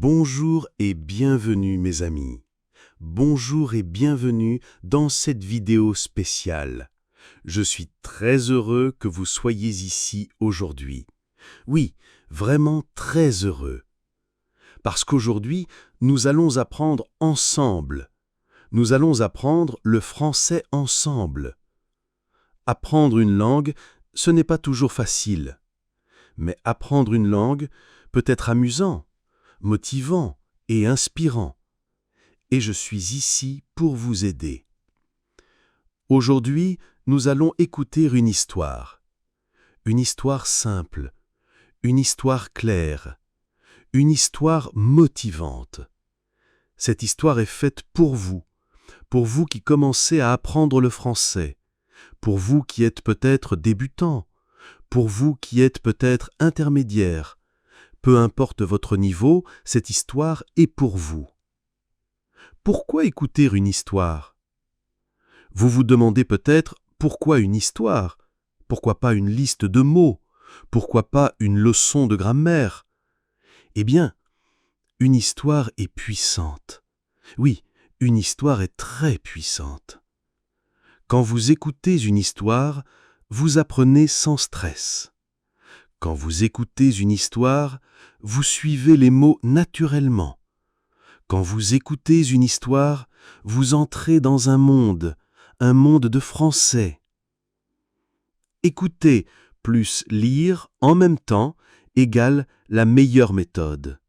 Bonjour et bienvenue mes amis. Bonjour et bienvenue dans cette vidéo spéciale. Je suis très heureux que vous soyez ici aujourd'hui. Oui, vraiment très heureux. Parce qu'aujourd'hui, nous allons apprendre ensemble. Nous allons apprendre le français ensemble. Apprendre une langue, ce n'est pas toujours facile. Mais apprendre une langue peut être amusant, motivant et inspirant. Et je suis ici pour vous aider. Aujourd'hui, nous allons écouter une histoire simple, une histoire claire, une histoire motivante. Cette histoire est faite pour vous qui commencez à apprendre le français, pour vous qui êtes peut-être débutant, pour vous qui êtes peut-être intermédiaire. Peu importe votre niveau, cette histoire est pour vous. Pourquoi écouter une histoire ? Vous vous demandez peut-être pourquoi une histoire ? Pourquoi pas une liste de mots ? Pourquoi pas une leçon de grammaire ? Eh bien, une histoire est puissante. Oui, une histoire est très puissante. Quand vous écoutez une histoire, vous apprenez sans stress. Quand vous écoutez une histoire, vous suivez les mots naturellement. Quand vous écoutez une histoire, vous entrez dans un monde de français. Écouter plus lire en même temps égale la meilleure méthode.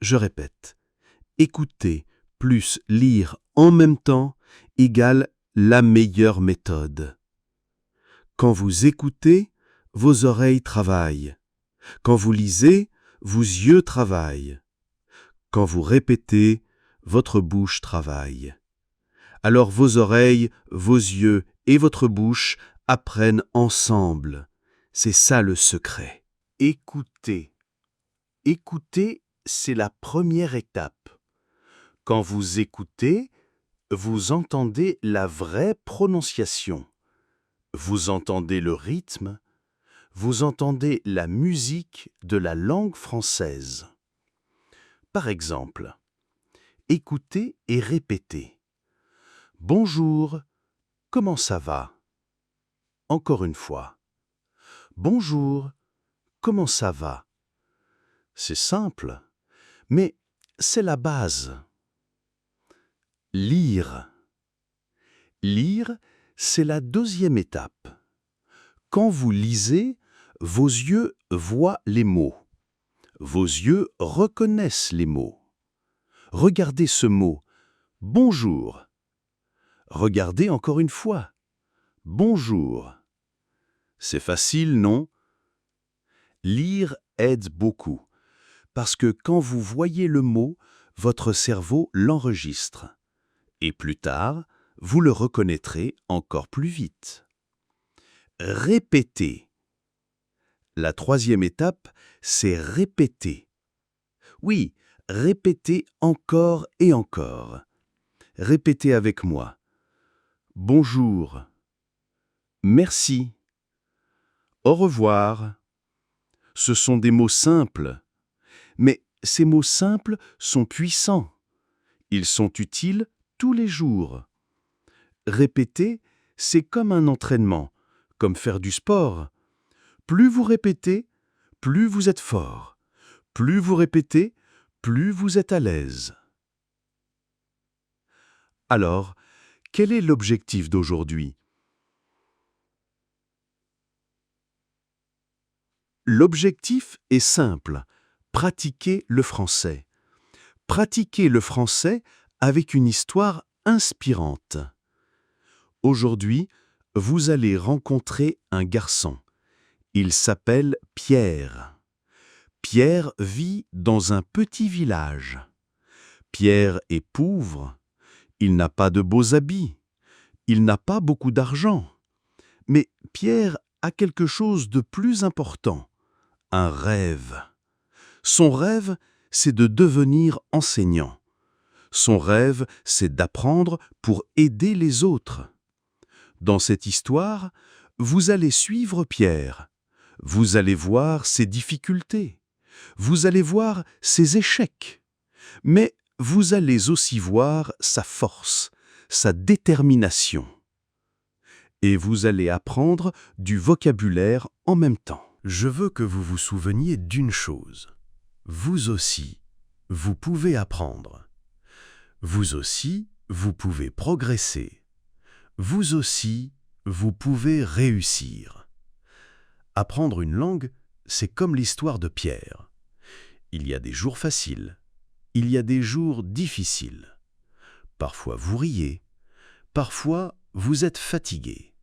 Je répète, écouter plus lire en même temps égale la meilleure méthode. Quand vous écoutez, vos oreilles travaillent. Quand vous lisez, vos yeux travaillent. Quand vous répétez, votre bouche travaille. Alors vos oreilles, vos yeux et votre bouche apprennent ensemble. C'est ça le secret. Écoutez. Écouter, c'est la première étape. Quand vous écoutez, vous entendez la vraie prononciation. Vous entendez le rythme. Vous entendez la musique de la langue française. Par exemple, écoutez et répétez. Bonjour, comment ça va ? Encore une fois. Bonjour, comment ça va ? C'est simple, mais c'est la base. Lire. Lire, c'est la deuxième étape. Quand vous lisez, vos yeux voient les mots. Vos yeux reconnaissent les mots. Regardez ce mot, bonjour. Regardez encore une fois, bonjour. C'est facile, non ? Lire aide beaucoup, parce que quand vous voyez le mot, votre cerveau l'enregistre. Et plus tard, vous le reconnaîtrez encore plus vite. Répétez. La troisième étape, c'est répéter. Oui, répétez encore et encore. Répétez avec moi. Bonjour. Merci. Au revoir. Ce sont des mots simples. Mais ces mots simples sont puissants. Ils sont utiles tous les jours. Répéter, c'est comme un entraînement, comme faire du sport. Plus vous répétez, plus vous êtes fort. Plus vous répétez, plus vous êtes à l'aise. Alors, quel est l'objectif d'aujourd'hui ? L'objectif est simple, pratiquer le français. Pratiquer le français avec une histoire inspirante. Aujourd'hui, vous allez rencontrer un garçon. Il s'appelle Pierre. Pierre vit dans un petit village. Pierre est pauvre. Il n'a pas de beaux habits. Il n'a pas beaucoup d'argent. Mais Pierre a quelque chose de plus important, un rêve. Son rêve, c'est de devenir enseignant. Son rêve, c'est d'apprendre pour aider les autres. Dans cette histoire, vous allez suivre Pierre. Vous allez voir ses difficultés. Vous allez voir ses échecs. Mais vous allez aussi voir sa force, sa détermination. Et vous allez apprendre du vocabulaire en même temps. Je veux que vous vous souveniez d'une chose. Vous aussi, vous pouvez apprendre. Vous aussi, vous pouvez progresser. Vous aussi, vous pouvez réussir. Apprendre une langue, c'est comme l'histoire de Pierre. Il y a des jours faciles, il y a des jours difficiles. Parfois vous riez, parfois vous êtes fatigué.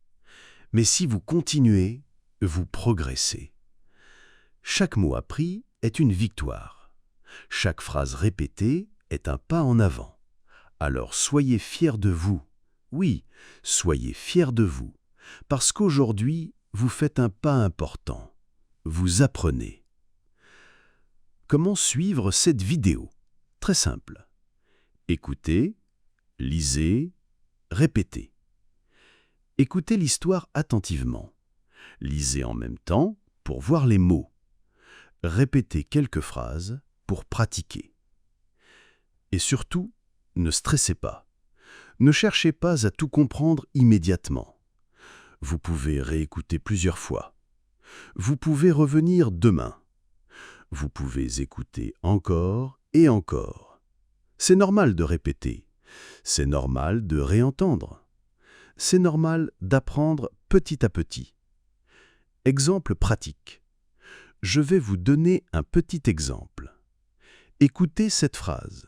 Mais si vous continuez, vous progressez. Chaque mot appris est une victoire. Chaque phrase répétée est un pas en avant. Alors soyez fiers de vous. Oui, soyez fiers de vous, parce qu'aujourd'hui, vous faites un pas important. Vous apprenez. Comment suivre cette vidéo? Très simple. Écoutez, lisez, répétez. Écoutez l'histoire attentivement. Lisez en même temps pour voir les mots. Répétez quelques phrases pour pratiquer. Et surtout, ne stressez pas. Ne cherchez pas à tout comprendre immédiatement. Vous pouvez réécouter plusieurs fois. Vous pouvez revenir demain. Vous pouvez écouter encore et encore. C'est normal de répéter. C'est normal de réentendre. C'est normal d'apprendre petit à petit. Exemple pratique. Je vais vous donner un petit exemple. Écoutez cette phrase.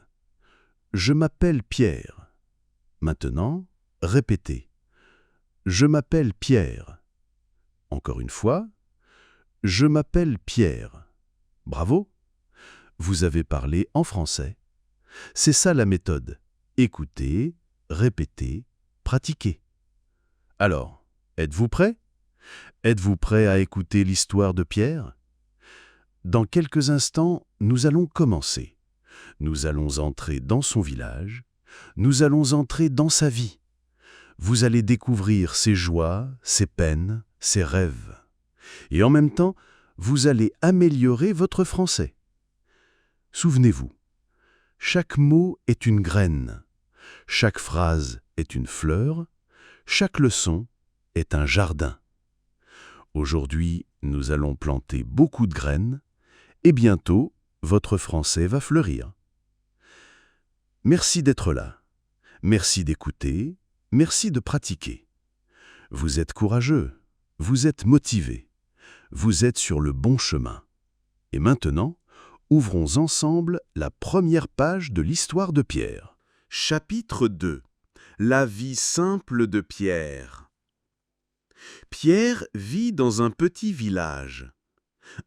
Je m'appelle Pierre. Maintenant, répétez. Je m'appelle Pierre. Encore une fois. Je m'appelle Pierre. Bravo! Vous avez parlé en français. C'est ça la méthode. Écoutez, répétez, pratiquez. Alors, êtes-vous prêt? Êtes-vous prêt à écouter l'histoire de Pierre? Dans quelques instants, nous allons commencer. Nous allons entrer dans son village. Nous allons entrer dans sa vie. Vous allez découvrir ses joies, ses peines, ses rêves. Et en même temps, vous allez améliorer votre français. Souvenez-vous, chaque mot est une graine, chaque phrase est une fleur, chaque leçon est un jardin. Aujourd'hui, nous allons planter beaucoup de graines et bientôt, votre français va fleurir. Merci d'être là. Merci d'écouter. Merci de pratiquer. Vous êtes courageux. Vous êtes motivé. Vous êtes sur le bon chemin. Et maintenant, ouvrons ensemble la première page de l'histoire de Pierre. Chapitre 2. La vie simple de Pierre. Pierre vit dans un petit village.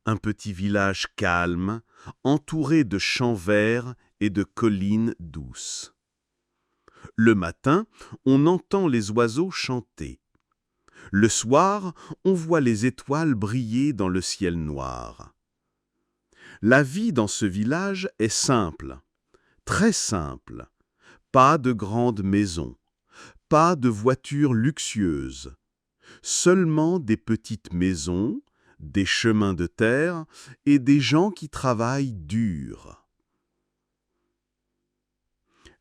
Un petit village calme, entouré de champs verts et de collines douces. Le matin, on entend les oiseaux chanter. Le soir, on voit les étoiles briller dans le ciel noir. La vie dans ce village est simple, très simple. Pas de grandes maisons, pas de voitures luxueuses. Seulement des petites maisons, des chemins de terre et des gens qui travaillent dur.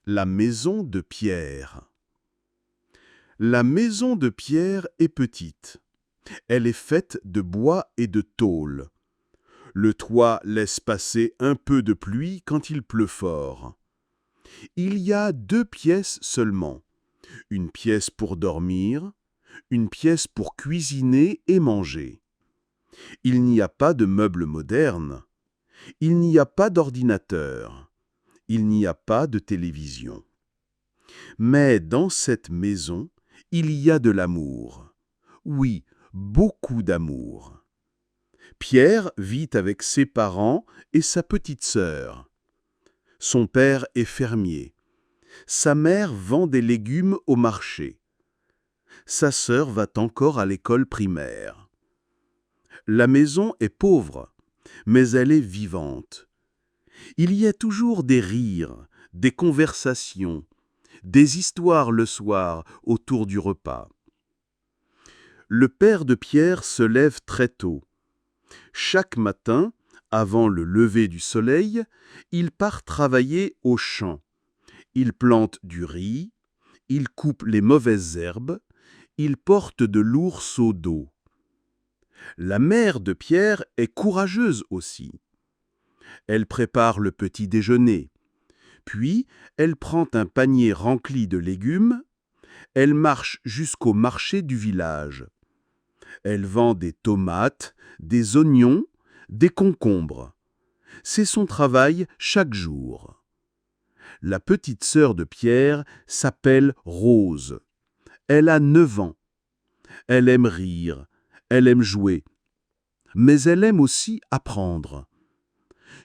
La maison de Pierre. La maison de Pierre est petite. Elle est faite de bois et de tôle. Le toit laisse passer un peu de pluie quand il pleut fort. Il y a 2 pièces seulement. Une pièce pour dormir, une pièce pour cuisiner et manger. Il n'y a pas de meubles modernes. Il n'y a pas d'ordinateur. Il n'y a pas de télévision. Mais dans cette maison, il y a de l'amour. Oui, beaucoup d'amour. Pierre vit avec ses parents et sa petite sœur. Son père est fermier. Sa mère vend des légumes au marché. Sa sœur va encore à l'école primaire. La maison est pauvre, mais elle est vivante. Il y a toujours des rires, des conversations, des histoires le soir autour du repas. Le père de Pierre se lève très tôt. Chaque matin, Avant le lever du soleil, il part travailler au champ. Il plante du riz, il coupe les mauvaises herbes, il porte de lourds seaux d'eau. La mère de Pierre est courageuse aussi. Elle prépare le petit déjeuner, puis elle prend un panier rempli de légumes, elle marche jusqu'au marché du village. Elle vend des tomates, des oignons, des concombres. C'est son travail chaque jour. La petite sœur de Pierre s'appelle Rose. Elle a 9 ans. Elle aime rire, elle aime jouer, mais elle aime aussi apprendre.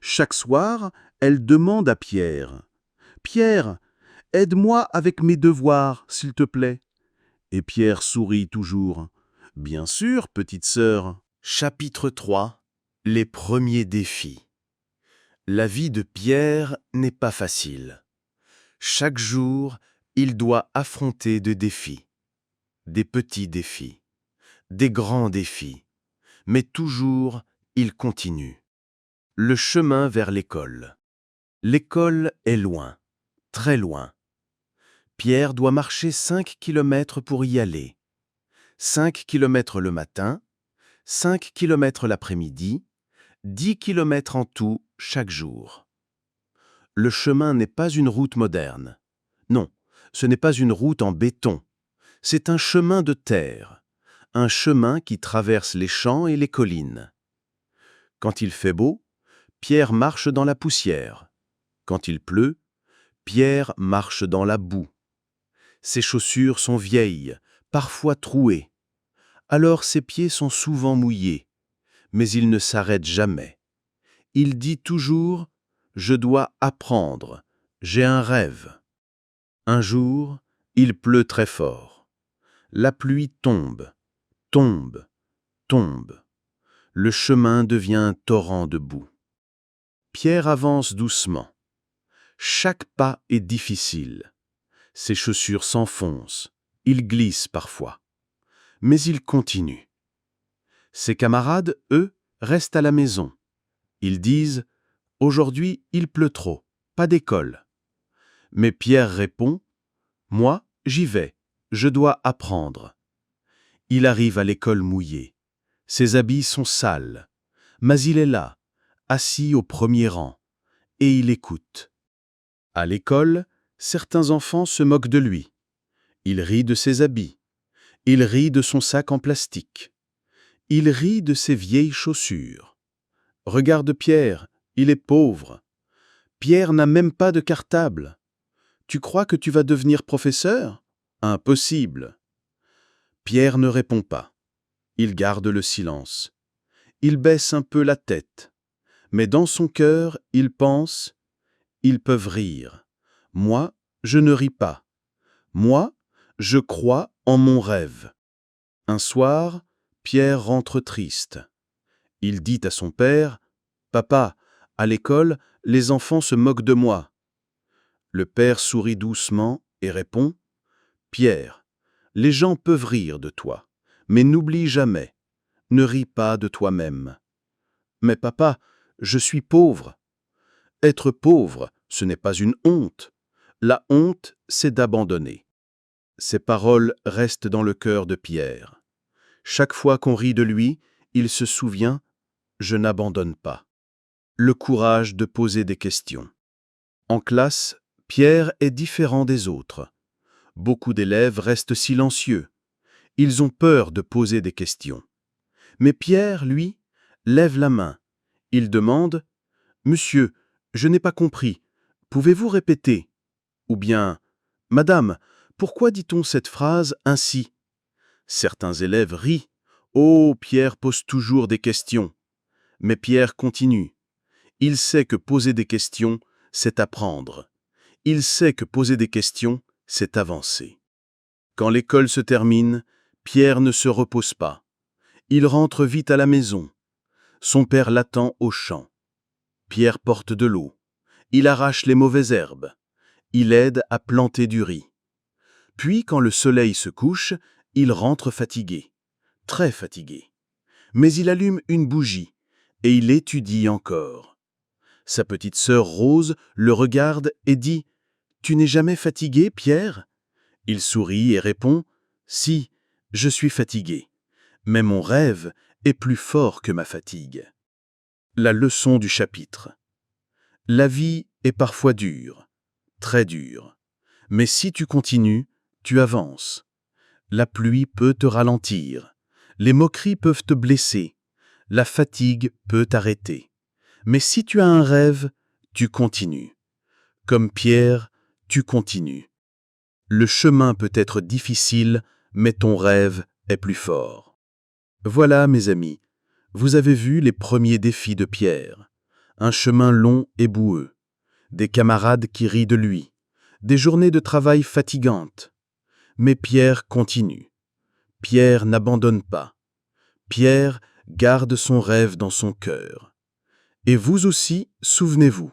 Chaque soir, elle demande à Pierre « Pierre, aide-moi avec mes devoirs, s'il te plaît. » Et Pierre sourit toujours. « Bien sûr, petite sœur. » Chapitre 3. Les premiers défis. La vie de Pierre n'est pas facile. Chaque jour, il doit affronter des défis. Des petits défis, des grands défis. Mais toujours, il continue. Le chemin vers l'école. L'école est loin, très loin. Pierre doit marcher 5 kilomètres pour y aller. 5 kilomètres le matin, 5 kilomètres l'après-midi, 10 kilomètres en tout chaque jour. Le chemin n'est pas une route moderne. Non, ce n'est pas une route en béton. C'est un chemin de terre, un chemin qui traverse les champs et les collines. Quand il fait beau, Pierre marche dans la poussière. Quand il pleut, Pierre marche dans la boue. Ses chaussures sont vieilles, parfois trouées. Alors ses pieds sont souvent mouillés, mais il ne s'arrête jamais. Il dit toujours « Je dois apprendre, j'ai un rêve ». Un jour, il pleut très fort. La pluie tombe, tombe, tombe. Le chemin devient un torrent de boue. Pierre avance doucement. Chaque pas est difficile. Ses chaussures s'enfoncent, il glisse parfois. Mais il continue. Ses camarades, eux, restent à la maison. Ils disent « Aujourd'hui, il pleut trop, pas d'école ». Mais Pierre répond « Moi, j'y vais, je dois apprendre ». Il arrive à l'école mouillé. Ses habits sont sales, mais il est là, assis au premier rang, et il écoute. À l'école, certains enfants se moquent de lui. Il rit de ses habits. Il rit de son sac en plastique. Il rit de ses vieilles chaussures. Regarde Pierre, il est pauvre. Pierre n'a même pas de cartable. Tu crois que tu vas devenir professeur? Impossible. Pierre ne répond pas. Il garde le silence. Il baisse un peu la tête. Mais dans son cœur, il pense « Ils peuvent rire. Moi, je ne ris pas. Moi, je crois en mon rêve. » Un soir, Pierre rentre triste. Il dit à son père « Papa, à l'école, les enfants se moquent de moi. » Le père sourit doucement et répond « Pierre, les gens peuvent rire de toi, mais n'oublie jamais, ne ris pas de toi-même. »« Mais papa, je suis pauvre. » Être pauvre, ce n'est pas une honte. La honte, c'est d'abandonner. Ces paroles restent dans le cœur de Pierre. Chaque fois qu'on rit de lui, il se souvient « Je n'abandonne pas ». Le courage de poser des questions. En classe, Pierre est différent des autres. Beaucoup d'élèves restent silencieux. Ils ont peur de poser des questions. Mais Pierre, lui, lève la main. Il demande « Monsieur, je n'ai pas compris. Pouvez-vous répéter ?» Ou bien « Madame, pourquoi dit-on cette phrase ainsi ?» Certains élèves rient. « Oh, Pierre pose toujours des questions. » Mais Pierre continue. Il sait que poser des questions, c'est apprendre. Il sait que poser des questions, c'est avancer. Quand l'école se termine, Pierre ne se repose pas. Il rentre vite à la maison. Son père l'attend au champ. Pierre porte de l'eau. Il arrache les mauvaises herbes. Il aide à planter du riz. Puis, quand le soleil se couche, il rentre fatigué, très fatigué. Mais il allume une bougie et il étudie encore. Sa petite sœur Rose le regarde et dit « Tu n'es jamais fatigué, Pierre ?» Il sourit et répond « Si, je suis fatigué, mais mon rêve est plus fort que ma fatigue. » La leçon du chapitre. La vie est parfois dure, très dure, mais si tu continues, tu avances. La pluie peut te ralentir, les moqueries peuvent te blesser, la fatigue peut t'arrêter. Mais si tu as un rêve, tu continues. Comme Pierre, tu continues. Le chemin peut être difficile, mais ton rêve est plus fort. Voilà, mes amis, vous avez vu les premiers défis de Pierre. Un chemin long et boueux, des camarades qui rient de lui, des journées de travail fatigantes. Mais Pierre continue. Pierre n'abandonne pas. Pierre garde son rêve dans son cœur. Et vous aussi, souvenez-vous,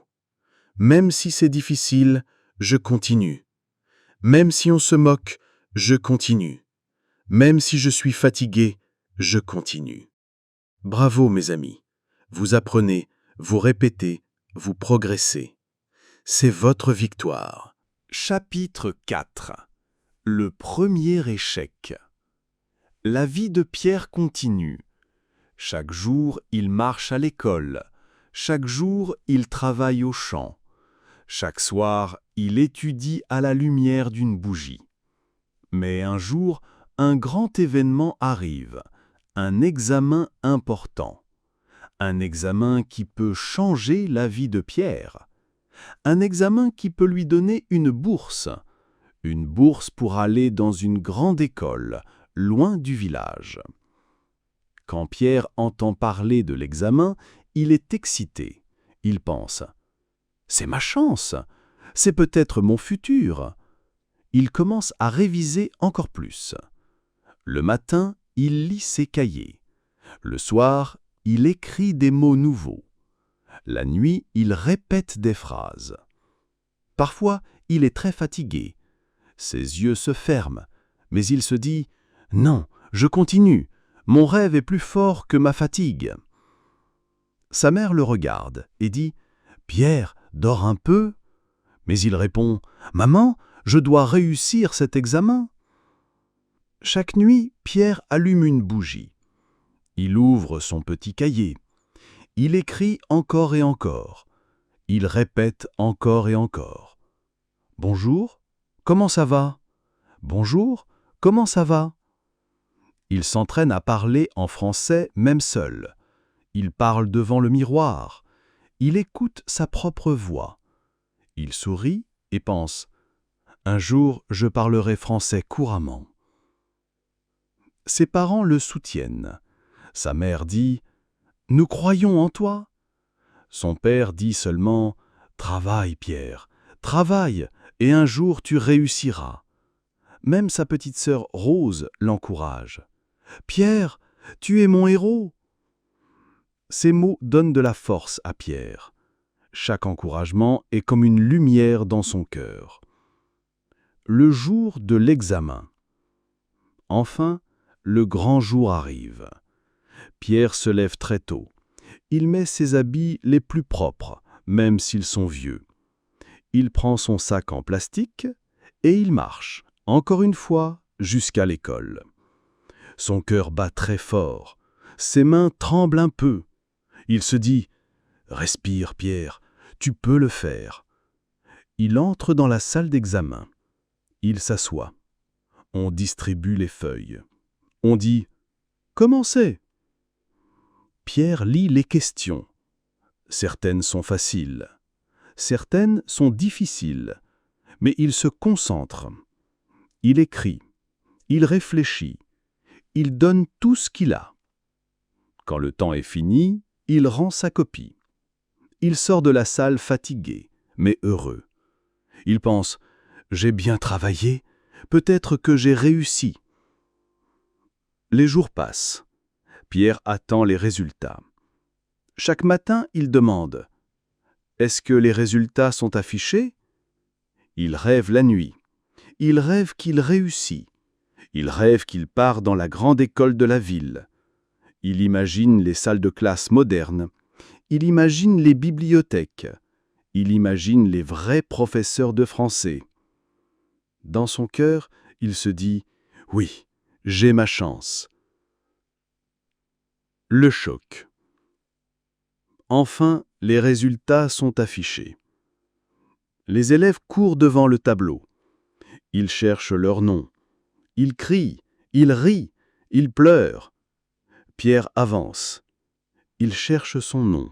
même si c'est difficile, je continue. Même si on se moque, je continue. Même si je suis fatigué, je continue. Bravo, mes amis. Vous apprenez, vous répétez, vous progressez. C'est votre victoire. Chapitre 4. Le premier échec. La vie de Pierre continue. Chaque jour, il marche à l'école. Chaque jour, il travaille au champ. Chaque soir, il étudie à la lumière d'une bougie. Mais un jour, un grand événement arrive, un examen important. Un examen qui peut changer la vie de Pierre. Un examen qui peut lui donner une bourse pour aller dans une grande école, loin du village. Quand Pierre entend parler de l'examen, il est excité. Il pense « C'est ma chance, c'est peut-être mon futur ». Il commence à réviser encore plus. Le matin, il lit ses cahiers. Le soir, il écrit des mots nouveaux. La nuit, il répète des phrases. Parfois, il est très fatigué. Ses yeux se ferment, mais il se dit « Non, je continue, mon rêve est plus fort que ma fatigue ». Sa mère le regarde et dit « Pierre, dors un peu ». Mais il répond « Maman, je dois réussir cet examen ». Chaque nuit, Pierre allume une bougie. Il ouvre son petit cahier. Il écrit encore et encore. Il répète encore et encore. « Bonjour, comment ça va ? Bonjour, comment ça va ?» Il s'entraîne à parler en français même seul. Il parle devant le miroir. Il écoute sa propre voix. Il sourit et pense « Un jour, je parlerai français couramment ». Ses parents le soutiennent. Sa mère dit « Nous croyons en toi ». Son père dit seulement « Travaille, Pierre, travaille, et un jour tu réussiras ». Même sa petite sœur Rose l'encourage. « Pierre, tu es mon héros !» Ces mots donnent de la force à Pierre. Chaque encouragement est comme une lumière dans son cœur. Le jour de l'examen. Enfin, le grand jour arrive. Pierre se lève très tôt. Il met ses habits les plus propres, même s'ils sont vieux. Il prend son sac en plastique et il marche, encore une fois, jusqu'à l'école. Son cœur bat très fort. Ses mains tremblent un peu. Il se dit « Respire, Pierre, tu peux le faire ». Il entre dans la salle d'examen. Il s'assoit. On distribue les feuilles. On dit « Commencez ». Pierre lit les questions. Certaines sont faciles. Certaines sont difficiles. Mais il se concentre. Il écrit. Il réfléchit. Il donne tout ce qu'il a. Quand le temps est fini, il rend sa copie. Il sort de la salle fatigué, mais heureux. Il pense « J'ai bien travaillé, peut-être que j'ai réussi ». Les jours passent. Pierre attend les résultats. Chaque matin, il demande « Est-ce que les résultats sont affichés ?» Il rêve la nuit. Il rêve qu'il réussit. Il rêve qu'il part dans la grande école de la ville. Il imagine les salles de classe modernes, il imagine les bibliothèques. Il imagine les vrais professeurs de français. Dans son cœur, il se dit « Oui, j'ai ma chance ». Le choc. Enfin, les résultats sont affichés. Les élèves courent devant le tableau. Ils cherchent leur nom. Ils crient, ils rient, ils pleurent. Pierre avance. Il cherche son nom.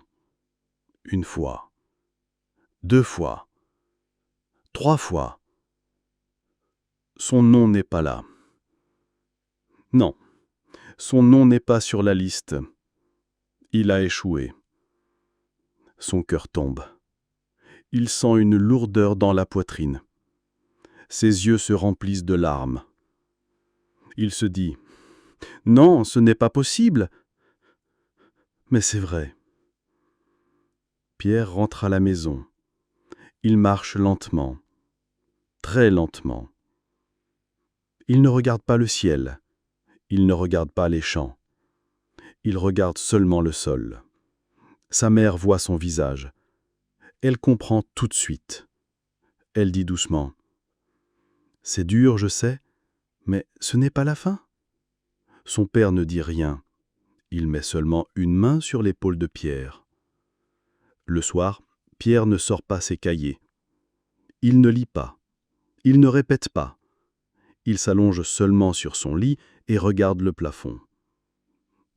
Une fois, 2 fois, 3 fois. Son nom n'est pas là. Non, son nom n'est pas sur la liste. Il a échoué. Son cœur tombe. Il sent une lourdeur dans la poitrine. Ses yeux se remplissent de larmes. Il se dit « Non, ce n'est pas possible !» Mais c'est vrai. Pierre rentre à la maison. Il marche lentement, très lentement. Il ne regarde pas le ciel. Il ne regarde pas les champs. Il regarde seulement le sol. Sa mère voit son visage. Elle comprend tout de suite. Elle dit doucement « C'est dur, je sais, mais ce n'est pas la fin. » Son père ne dit rien. Il met seulement une main sur l'épaule de Pierre. Le soir, Pierre ne sort pas ses cahiers. Il ne lit pas. Il ne répète pas. Il s'allonge seulement sur son lit et regarde le plafond.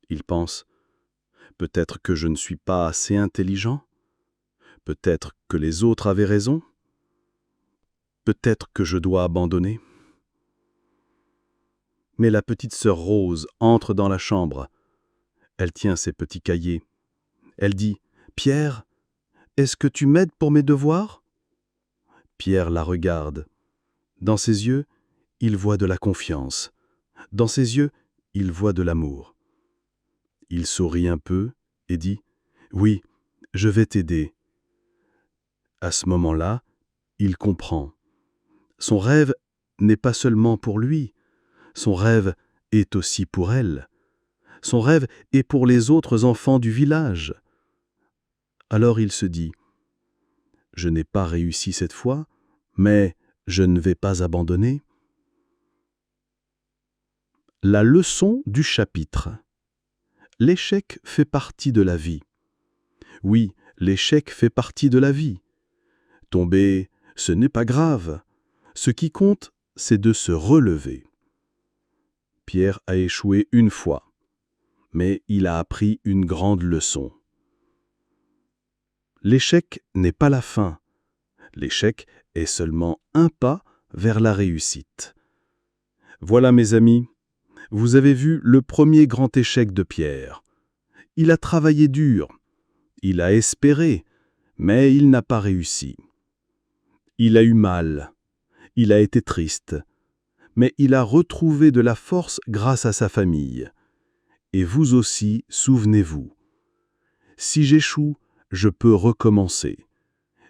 Il pense « Peut-être que je ne suis pas assez intelligent. Peut-être que les autres avaient raison. Peut-être que je dois abandonner. » Mais la petite sœur Rose entre dans la chambre. Elle tient ses petits cahiers. Elle dit « Pierre, est-ce que tu m'aides pour mes devoirs ?» Pierre la regarde. Dans ses yeux, il voit de la confiance. Dans ses yeux, il voit de l'amour. Il sourit un peu et dit « Oui, je vais t'aider. » À ce moment-là, il comprend. Son rêve n'est pas seulement pour lui. Son rêve est aussi pour elle. Son rêve est pour les autres enfants du village. Alors il se dit « Je n'ai pas réussi cette fois, mais je ne vais pas abandonner. » La leçon du chapitre. L'échec fait partie de la vie. Oui, l'échec fait partie de la vie. Tomber, ce n'est pas grave. Ce qui compte, c'est de se relever. Pierre a échoué une fois, mais il a appris une grande leçon. L'échec n'est pas la fin. L'échec est seulement un pas vers la réussite. Voilà, mes amis, vous avez vu le premier grand échec de Pierre. Il a travaillé dur, il a espéré, mais il n'a pas réussi. Il a eu mal, il a été triste, mais il a retrouvé de la force grâce à sa famille. Et vous aussi, souvenez-vous. Si j'échoue, je peux recommencer.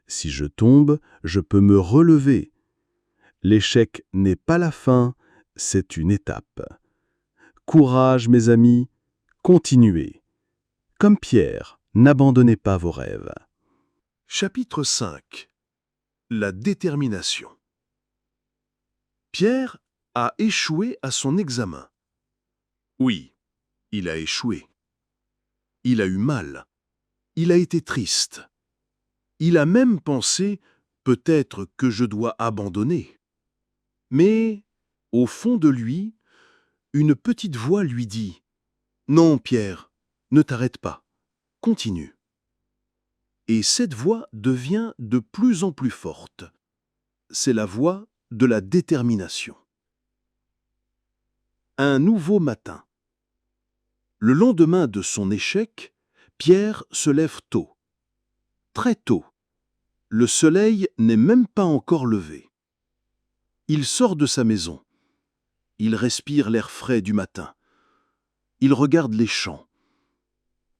Si je tombe, je peux me relever. L'échec n'est pas la fin, c'est une étape. Courage, mes amis, continuez. Comme Pierre, n'abandonnez pas vos rêves. Chapitre 5. La détermination. Pierre a échoué à son examen. Oui, il a échoué. Il a eu mal. Il a été triste. Il a même pensé « peut-être que je dois abandonner ». Mais, au fond de lui, une petite voix lui dit « Non, Pierre, ne t'arrête pas, continue ». Et cette voix devient de plus en plus forte. C'est la voix de la détermination. Un nouveau matin. Le lendemain de son échec, Pierre se lève tôt. Très tôt. Le soleil n'est même pas encore levé. Il sort de sa maison. Il respire l'air frais du matin. Il regarde les champs.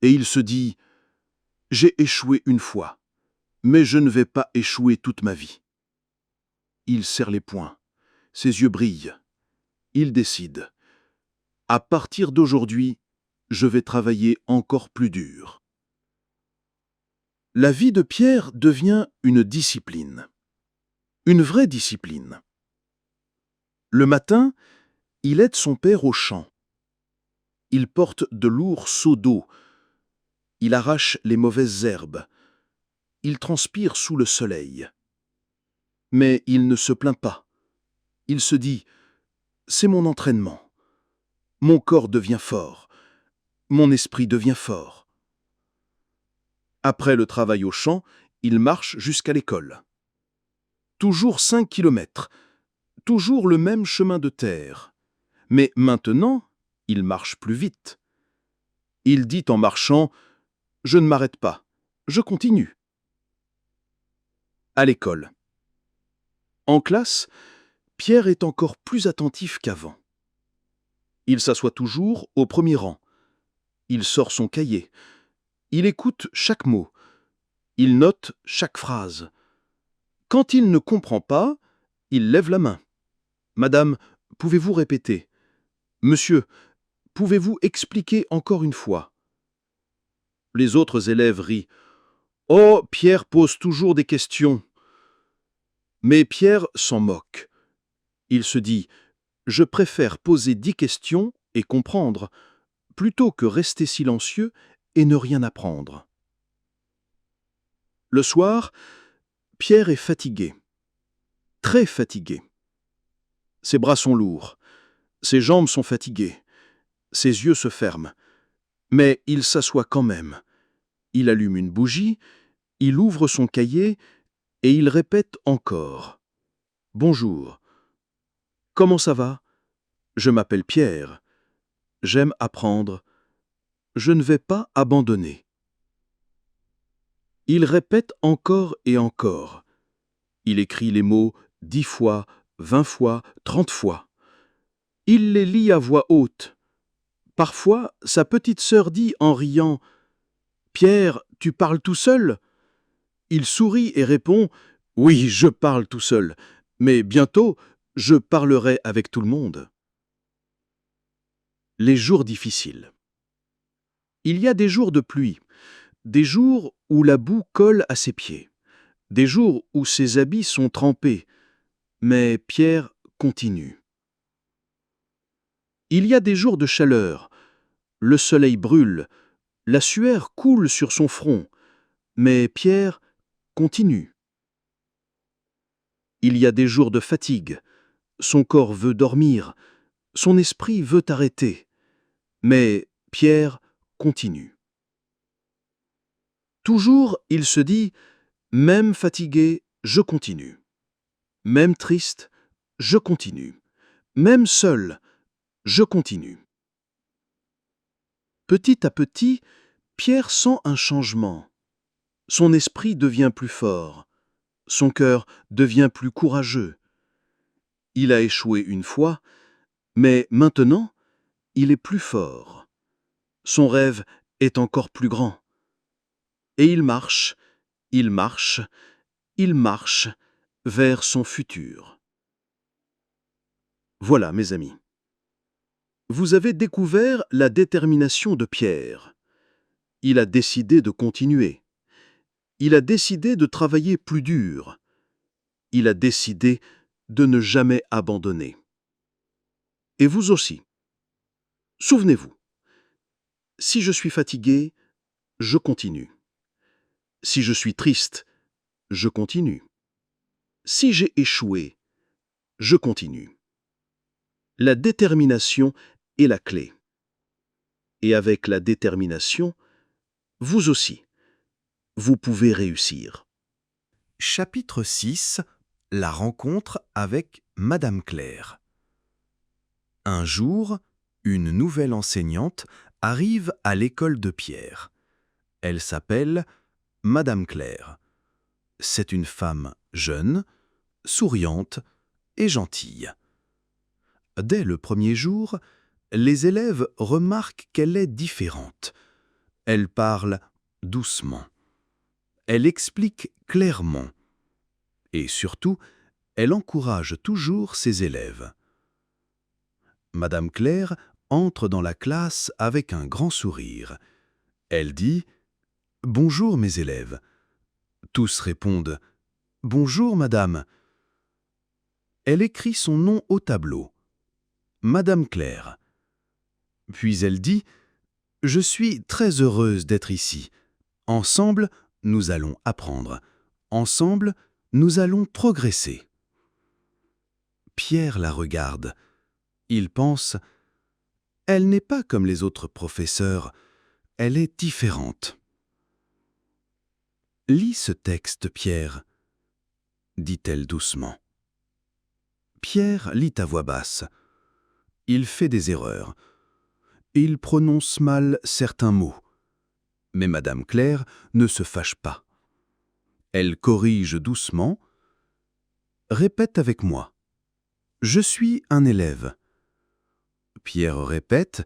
Et il se dit « J'ai échoué une fois, mais je ne vais pas échouer toute ma vie. » Il serre les poings. Ses yeux brillent. Il décide « À partir d'aujourd'hui, je vais travailler encore plus dur. » La vie de Pierre devient une discipline. Une vraie discipline. Le matin, il aide son père au champ. Il porte de lourds seaux d'eau. Il arrache les mauvaises herbes. Il transpire sous le soleil. Mais il ne se plaint pas. Il se dit « C'est mon entraînement. Mon corps devient fort. Mon esprit devient fort. » Après le travail au champ, il marche jusqu'à l'école. Toujours 5 kilomètres, toujours le même chemin de terre. Mais maintenant, il marche plus vite. Il dit en marchant « Je ne m'arrête pas, je continue. » À l'école. En classe, Pierre est encore plus attentif qu'avant. Il s'assoit toujours au premier rang. Il sort son cahier. Il écoute chaque mot. Il note chaque phrase. Quand il ne comprend pas, il lève la main. « Madame, pouvez-vous répéter ? Monsieur, pouvez-vous expliquer encore une fois ?» Les autres élèves rient. « Oh, Pierre pose toujours des questions. » Mais Pierre s'en moque. Il se dit « Je préfère poser 10 questions et comprendre, plutôt que rester silencieux et ne rien apprendre. » Le soir, Pierre est fatigué. Très fatigué. Ses bras sont lourds. Ses jambes sont fatiguées. Ses yeux se ferment. Mais il s'assoit quand même. Il allume une bougie, il ouvre son cahier et il répète encore. « Bonjour. Comment ça va ? Je m'appelle Pierre. J'aime apprendre. Je ne vais pas abandonner. » Il répète encore et encore. Il écrit les mots 10 fois, 20 fois, 30 fois. Il les lit à voix haute. Parfois, sa petite sœur dit en riant « Pierre, tu parles tout seul ?» Il sourit et répond « Oui, je parle tout seul, mais bientôt, je parlerai avec tout le monde. » Les jours difficiles. Il y a des jours de pluie, des jours où la boue colle à ses pieds, des jours où ses habits sont trempés, mais Pierre continue. Il y a des jours de chaleur, le soleil brûle, la sueur coule sur son front, mais Pierre continue. Il y a des jours de fatigue, son corps veut dormir, son esprit veut arrêter, mais Pierre continue. Toujours, il se dit « Même fatigué, je continue. Même triste, je continue. Même seul, je continue. » Petit à petit, Pierre sent un changement. Son esprit devient plus fort. Son cœur devient plus courageux. Il a échoué une fois, mais maintenant, il est plus fort. Son rêve est encore plus grand. Et il marche, il marche, il marche vers son futur. Voilà, mes amis. Vous avez découvert la détermination de Pierre. Il a décidé de continuer. Il a décidé de travailler plus dur. Il a décidé de ne jamais abandonner. Et vous aussi. Souvenez-vous, si je suis fatigué, je continue. Si je suis triste, je continue. Si j'ai échoué, je continue. La détermination est la clé. Et avec la détermination, vous aussi, vous pouvez réussir. Chapitre 6. La rencontre avec Madame Claire. Un jour, une nouvelle enseignante arrive à l'école de Pierre. Elle s'appelle Madame Claire. C'est une femme jeune, souriante et gentille. Dès le premier jour, les élèves remarquent qu'elle est différente. Elle parle doucement. Elle explique clairement. Et surtout, elle encourage toujours ses élèves. Madame Claire entre dans la classe avec un grand sourire. Elle dit « Bonjour mes élèves, Tous répondent « Bonjour, madame ». Elle écrit son nom au tableau. Madame Claire. Puis elle dit « Je suis très heureuse d'être ici. Ensemble, nous allons apprendre. Ensemble, nous allons progresser. » Pierre la regarde. Il pense « Elle n'est pas comme les autres professeurs. Elle est différente. » « Lis ce texte, Pierre, » dit-elle doucement. Pierre lit à voix basse. Il fait des erreurs. Il prononce mal certains mots. Mais Madame Claire ne se fâche pas. Elle corrige doucement. Répète avec moi. Je suis un élève. Pierre répète.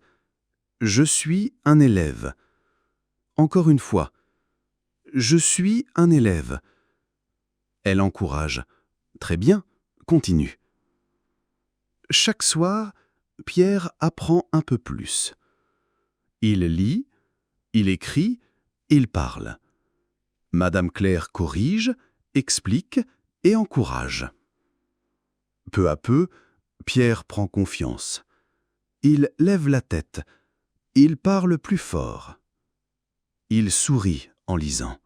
Je suis un élève. Encore une fois. Je suis un élève. Elle encourage. Très bien, continue. Chaque soir, Pierre apprend un peu plus. Il lit, il écrit, il parle. Madame Claire corrige, explique et encourage. Peu à peu, Pierre prend confiance. Il lève la tête. Il parle plus fort. Il sourit en lisant.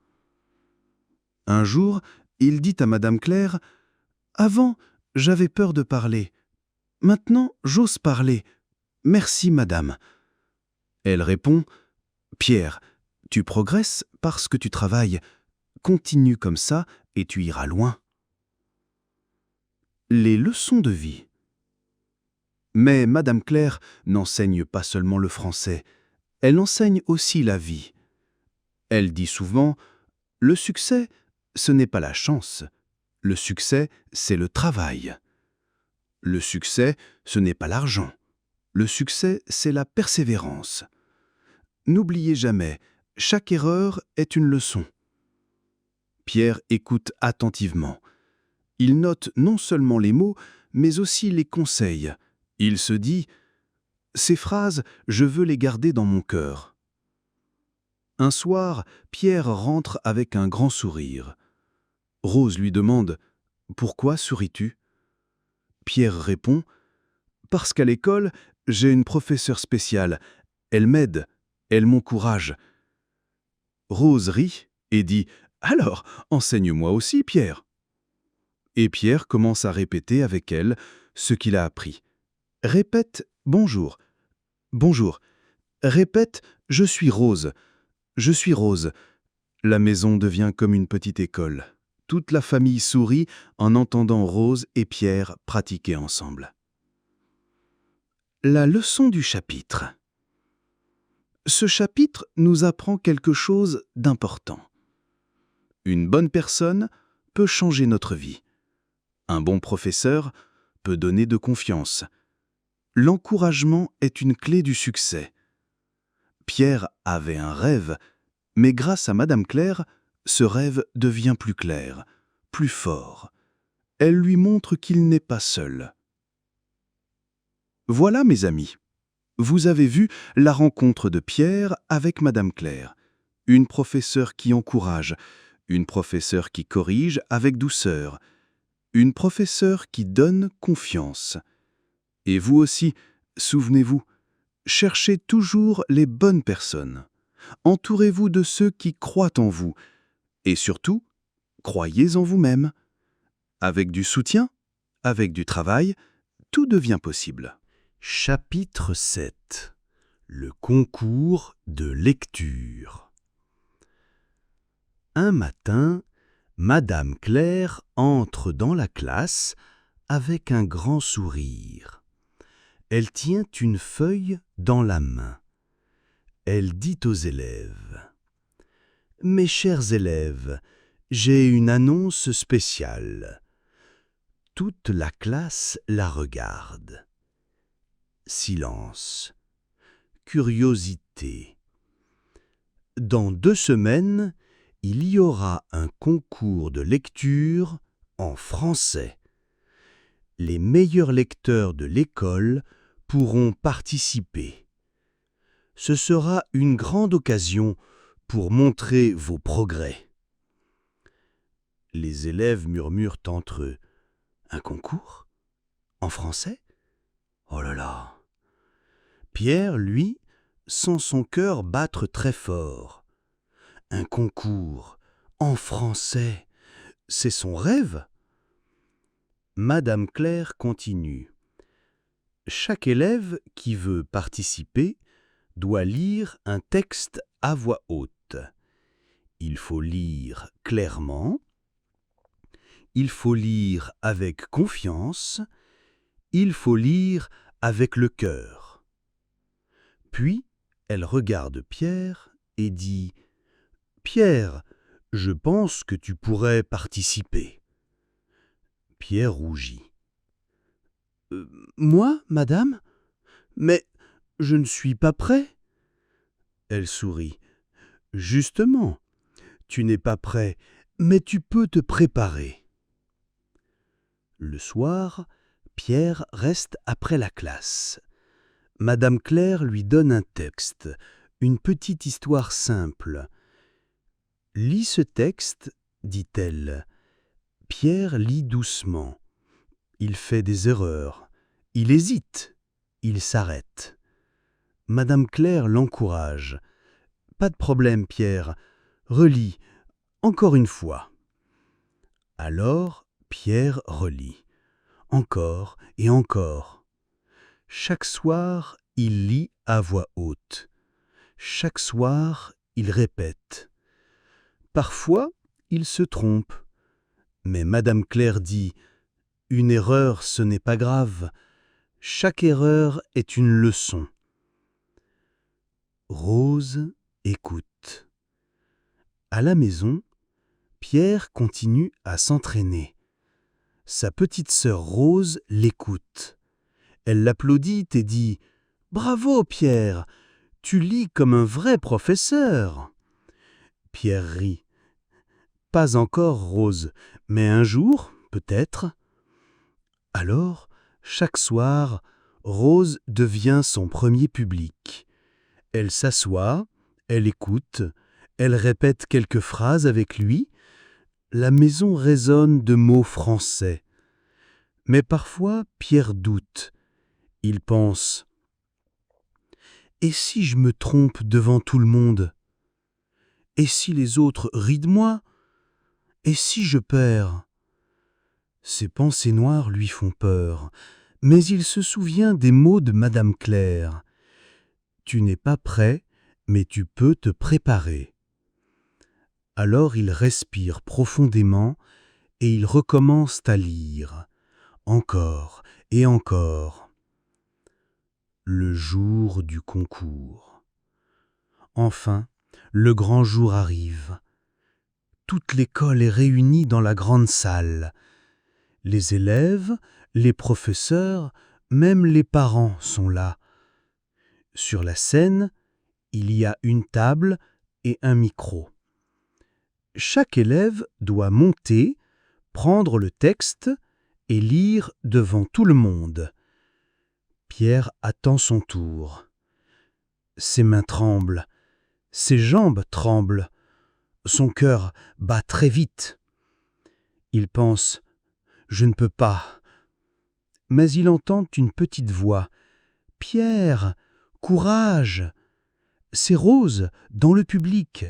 Un jour, il dit à Madame Claire « Avant, j'avais peur de parler. Maintenant, j'ose parler. Merci, madame. » Elle répond « Pierre, tu progresses parce que tu travailles. Continue comme ça et tu iras loin. » Les leçons de vie. Mais Madame Claire n'enseigne pas seulement le français, elle enseigne aussi la vie. Elle dit souvent « Le succès, ce n'est pas la chance. Le succès, c'est le travail. Le succès, ce n'est pas l'argent. Le succès, c'est la persévérance. N'oubliez jamais, chaque erreur est une leçon. » Pierre écoute attentivement. Il note non seulement les mots, mais aussi les conseils. Il se dit « Ces phrases, je veux les garder dans mon cœur. » Un soir, Pierre rentre avec un grand sourire. Rose lui demande « Pourquoi souris-tu » Pierre répond « Parce qu'à l'école, j'ai une professeure spéciale. Elle m'aide, elle m'encourage. » Rose rit et dit « Alors, enseigne-moi aussi, Pierre. » Et Pierre commence à répéter avec elle ce qu'il a appris. Répète « Bonjour »,« Bonjour ». Répète « Je suis Rose »,« Je suis Rose ». La maison devient comme une petite école. Toute la famille sourit en entendant Rose et Pierre pratiquer ensemble. La leçon du chapitre. Ce chapitre nous apprend quelque chose d'important. Une bonne personne peut changer notre vie. Un bon professeur peut donner de confiance. L'encouragement est une clé du succès. Pierre avait un rêve, mais grâce à Madame Claire, ce rêve devient plus clair, plus fort. Elle lui montre qu'il n'est pas seul. Voilà, mes amis. Vous avez vu la rencontre de Pierre avec Madame Claire. Une professeure qui encourage, une professeure qui corrige avec douceur, une professeure qui donne confiance. Et vous aussi, souvenez-vous, cherchez toujours les bonnes personnes. Entourez-vous de ceux qui croient en vous. Et surtout, croyez en vous-même. Avec du soutien, avec du travail, tout devient possible. Chapitre 7. Le concours de lecture. Un matin, Madame Claire entre dans la classe avec un grand sourire. Elle tient une feuille dans la main. Elle dit aux élèves « Mes chers élèves, j'ai une annonce spéciale. » Toute la classe la regarde. Silence. Curiosité. Dans 2 semaines, il y aura un concours de lecture en français. Les meilleurs lecteurs de l'école pourront participer. Ce sera une grande occasion pour montrer vos progrès. Les élèves murmurent entre eux. Un concours? En français? Oh là là! Pierre, lui, sent son cœur battre très fort. Un concours, en français, c'est son rêve? Madame Claire continue. Chaque élève qui veut participer doit lire un texte à voix haute. Il faut lire clairement, il faut lire avec confiance, il faut lire avec le cœur. Puis, elle regarde Pierre et dit « Pierre, je pense que tu pourrais participer. » Pierre rougit. « Moi, madame? Mais je ne suis pas prêt. » Elle sourit. « Justement, tu n'es pas prêt, mais tu peux te préparer. » Le soir, Pierre reste après la classe. Madame Claire lui donne un texte, une petite histoire simple. « Lis ce texte, dit-elle. » Pierre lit doucement. Il fait des erreurs. Il hésite. Il s'arrête. Madame Claire l'encourage. « Pas de problème, Pierre. Relis, encore une fois. » Alors, Pierre relit. Encore et encore. Chaque soir, il lit à voix haute. Chaque soir, il répète. Parfois, il se trompe. Mais Madame Claire dit « Une erreur, ce n'est pas grave. Chaque erreur est une leçon. » Rose écoute. À la maison, Pierre continue à s'entraîner. Sa petite sœur Rose l'écoute. Elle l'applaudit et dit « Bravo, Pierre, tu lis comme un vrai professeur. » Pierre rit. « Pas encore, Rose, mais un jour, peut-être. » Alors, chaque soir, Rose devient son premier public. Elle s'assoit, elle écoute, elle répète quelques phrases avec lui. La maison résonne de mots français. Mais parfois, Pierre doute. Il pense « Et si je me trompe devant tout le monde? Et si les autres rient de moi? Et si je perds ?» Ces pensées noires lui font peur, mais il se souvient des mots de Madame Claire. « Tu n'es pas prêt, mais tu peux te préparer. » Alors il respire profondément et il recommence à lire, encore et encore. Le jour du concours. Enfin, le grand jour arrive. Toute l'école est réunie dans la grande salle. Les élèves, les professeurs, même les parents sont là. Sur la scène, il y a une table et un micro. Chaque élève doit monter, prendre le texte et lire devant tout le monde. Pierre attend son tour. Ses mains tremblent, ses jambes tremblent, son cœur bat très vite. Il pense « Je ne peux pas ». Mais il entend une petite voix. « Pierre, courage !» C'est Rose, dans le public.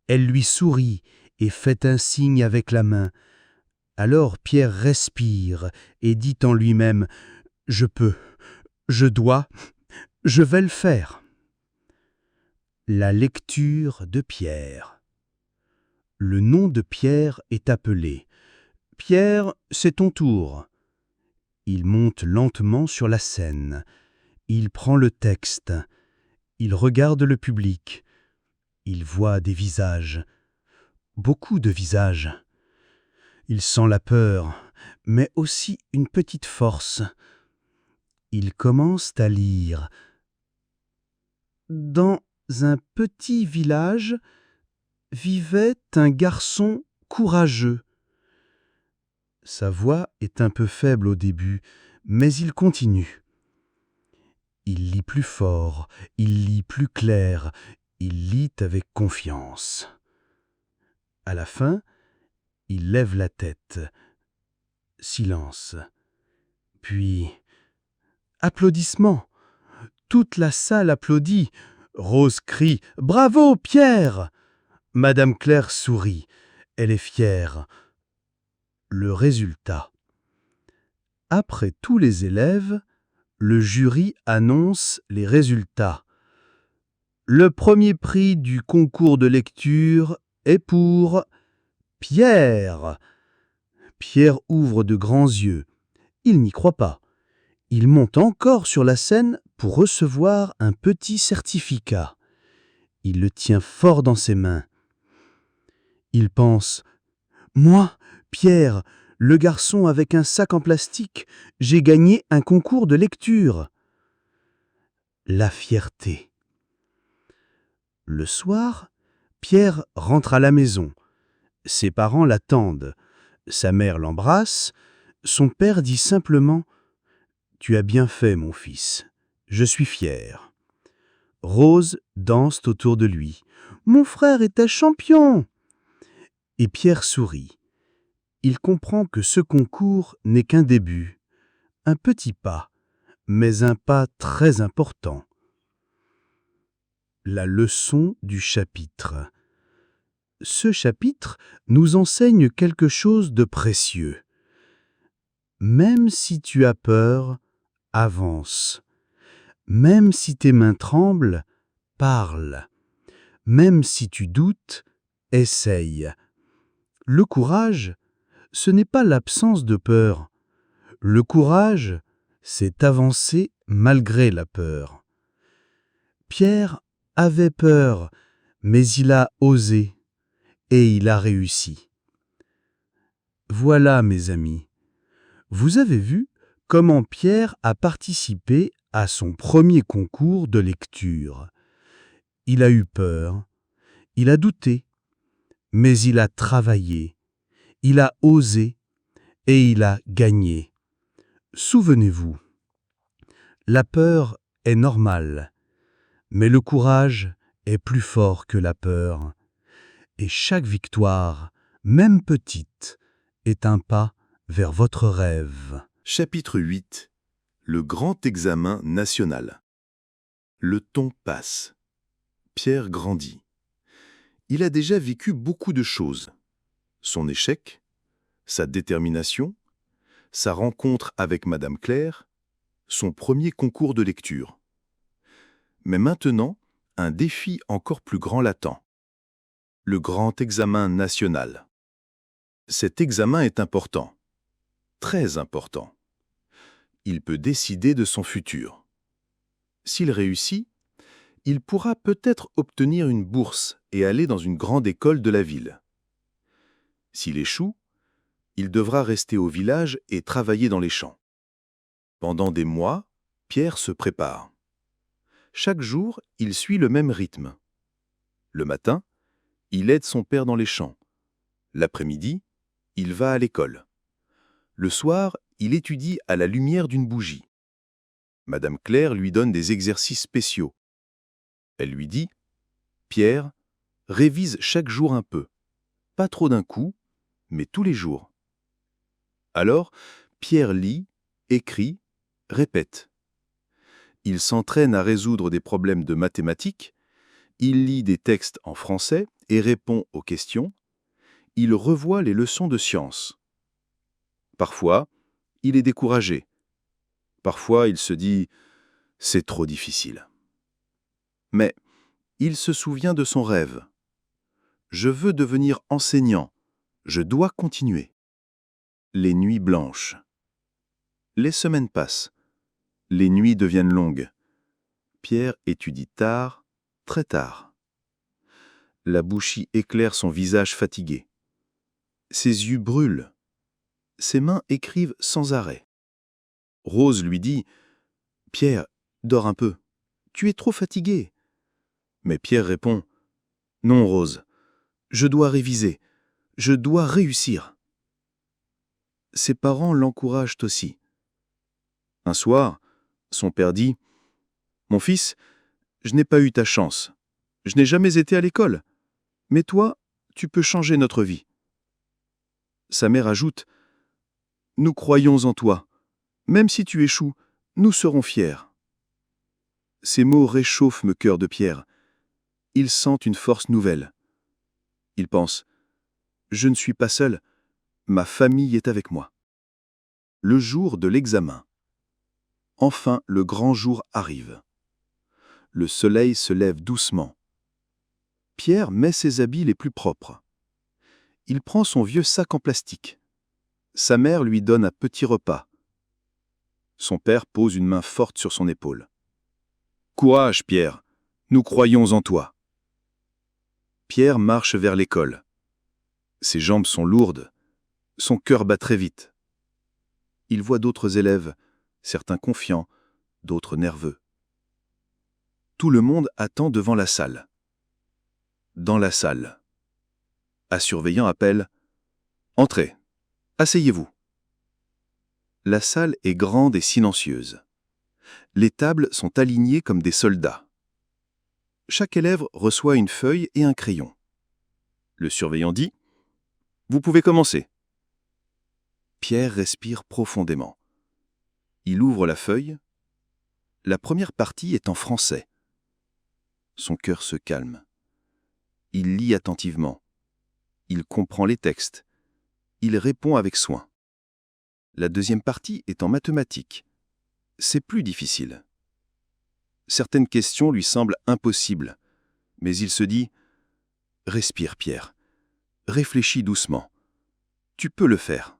Elle lui sourit et fait un signe avec la main. Alors Pierre respire et dit en lui-même « Je peux, je dois, je vais le faire ». La lecture de Pierre. Le nom de Pierre est appelé. « Pierre, c'est ton tour ». Il monte lentement sur la scène. Il prend le texte. Il regarde le public. Il voit des visages. Beaucoup de visages. Il sent la peur, mais aussi une petite force. Il commence à lire. Dans un petit village vivait un garçon courageux. Sa voix est un peu faible au début, mais il continue. Il lit plus fort, il lit plus clair, il lit avec confiance. À la fin, Il lève la tête. Silence. Puis, applaudissements. Toute la salle applaudit. Rose crie « Bravo, Pierre !» Madame Claire sourit. Elle est fière. Le résultat. Après tous les élèves, le jury annonce les résultats. Le premier prix du concours de lecture est pour Pierre. Pierre ouvre de grands yeux. Il n'y croit pas. Il monte encore sur la scène pour recevoir un petit certificat. Il le tient fort dans ses mains. Il pense « Moi, Pierre, le garçon avec un sac en plastique, j'ai gagné un concours de lecture. » La fierté. Le soir, Pierre rentre à la maison. Ses parents l'attendent. Sa mère l'embrasse. Son père dit simplement « Tu as bien fait, mon fils. Je suis fier. » Rose danse autour de lui. « Mon frère est un champion !» Et Pierre sourit. Il comprend que ce concours n'est qu'un début, un petit pas, mais un pas très important. La leçon du chapitre. Ce chapitre nous enseigne quelque chose de précieux. Même si tu as peur, avance. Même si tes mains tremblent, parle. Même si tu doutes, essaye. Le courage, ce n'est pas l'absence de peur. Le courage, c'est avancer malgré la peur. Pierre avait peur, mais il a osé et il a réussi. Voilà, mes amis, vous avez vu comment Pierre a participé à son premier concours de lecture. Il a eu peur, il a douté, mais il a travaillé, il a osé et il a gagné. Souvenez-vous, la peur est normale, mais le courage est plus fort que la peur. Et chaque victoire, même petite, est un pas vers votre rêve. Chapitre 8. Le grand examen national. Le ton passe. Pierre grandit. Il a déjà vécu beaucoup de choses. Son échec, sa détermination, sa rencontre avec Madame Claire, son premier concours de lecture. Mais maintenant, un défi encore plus grand l'attend. Le grand examen national. Cet examen est important, très important. Il peut décider de son futur. S'il réussit, il pourra peut-être obtenir une bourse et aller dans une grande école de la ville. S'il échoue, il devra rester au village et travailler dans les champs. Pendant des mois, Pierre se prépare. Chaque jour, il suit le même rythme. Le matin, il aide son père dans les champs. L'après-midi, il va à l'école. Le soir, il étudie à la lumière d'une bougie. Madame Claire lui donne des exercices spéciaux. Elle lui dit « Pierre, révise chaque jour un peu. Pas trop d'un coup, mais tous les jours. » Alors, Pierre lit, écrit, répète. Il s'entraîne à résoudre des problèmes de mathématiques, il lit des textes en français et répond aux questions, il revoit les leçons de sciences. Parfois, il est découragé. Parfois, il se dit « c'est trop difficile ». Mais il se souvient de son rêve. « Je veux devenir enseignant, je dois continuer ». Les nuits blanches. Les semaines passent. Les nuits deviennent longues. Pierre étudie tard, très tard. La bougie éclaire son visage fatigué. Ses yeux brûlent. Ses mains écrivent sans arrêt. Rose lui dit « Pierre, dors un peu. Tu es trop fatigué. » Mais Pierre répond « Non, Rose, je dois réviser. Je dois réussir. » Ses parents l'encouragent aussi. Un soir, son père dit « Mon fils, je n'ai pas eu ta chance. Je n'ai jamais été à l'école. Mais toi, tu peux changer notre vie. » Sa mère ajoute « Nous croyons en toi. Même si tu échoues, nous serons fiers. » Ces mots réchauffent le cœur de Pierre. Il sent une force nouvelle. Il pense « Je ne suis pas seul, ma famille est avec moi. » Le jour de l'examen. Enfin, le grand jour arrive. Le soleil se lève doucement. Pierre met ses habits les plus propres. Il prend son vieux sac en plastique. Sa mère lui donne un petit repas. Son père pose une main forte sur son épaule. « Courage, Pierre, nous croyons en toi. » Pierre marche vers l'école. Ses jambes sont lourdes, son cœur bat très vite. Il voit d'autres élèves, certains confiants, d'autres nerveux. Tout le monde attend devant la salle. Dans la salle, un surveillant appelle « Entrez, asseyez-vous ». La salle est grande et silencieuse. Les tables sont alignées comme des soldats. Chaque élève reçoit une feuille et un crayon. Le surveillant dit « Vous pouvez commencer ». Pierre respire profondément. Il ouvre la feuille. La première partie est en français. Son cœur se calme. Il lit attentivement. Il comprend les textes. Il répond avec soin. La deuxième partie est en mathématiques. C'est plus difficile. Certaines questions lui semblent impossibles, mais il se dit « Respire, Pierre. Réfléchis doucement. Tu peux le faire. »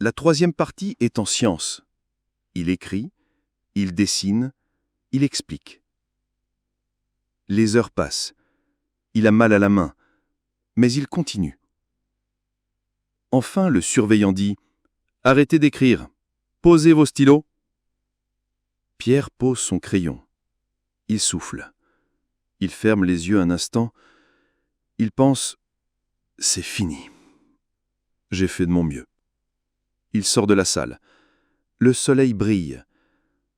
La troisième partie est en sciences. Il écrit, il dessine, il explique. Les heures passent. Il a mal à la main, mais il continue. Enfin, le surveillant dit « Arrêtez d'écrire. Posez vos stylos. » Pierre pose son crayon. Il souffle. Il ferme les yeux un instant. Il pense « C'est fini. J'ai fait de mon mieux. » Il sort de la salle. Le soleil brille,